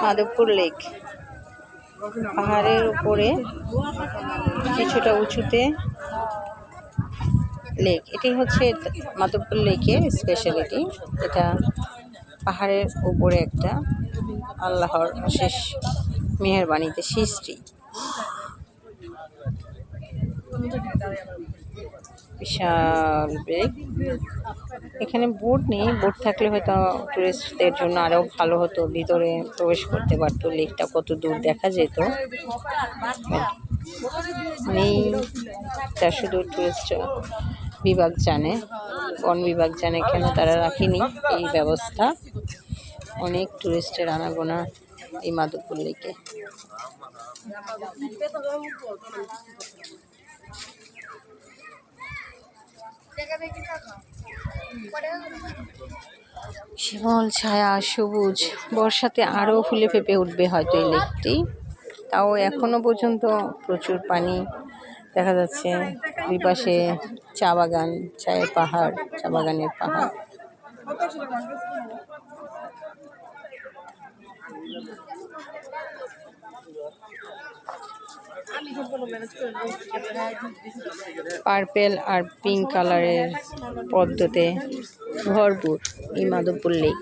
Madhabpur lake পাহাড়ের উপরে কিছুটা উঁচুতে লেক। এটি হচ্ছে মাধবপুর লেকের স্পেশালিটি। এটা পাহাড়ের উপরে একটা আল্লাহর অশেষ মেহেরবানিতে সৃষ্টি। বিশাল লেক। এখানে বোট নেই, বোট থাকলে হয়তো টুরিস্টদের জন্য আরও ভালো হতো, ভিতরে প্রবেশ করতে পারতো, লেকটা কত দূর দেখা যেত। নেই, তা শুধু টুরিস্ট বিভাগ জানে, বন বিভাগ জানে কেন তারা রাখেনি এই ব্যবস্থা। অনেক টুরিস্টের আনাগোনা এই মাধবপুর লেকে। শিমল ছায়া সবুজ, বর্ষাতে আরও ফুলে ফেঁপে উঠবে হয়তো এই লেকটি। তাও এখনো পর্যন্ত প্রচুর পানি দেখা যাচ্ছে। দুই পাশে চা বাগান, চায়ের পাহাড়, চা বাগানের পাহাড়। পার্পেল আর পিঙ্ক কালারের পদ্মতে ভরপুর এই মাধবপুর লেক।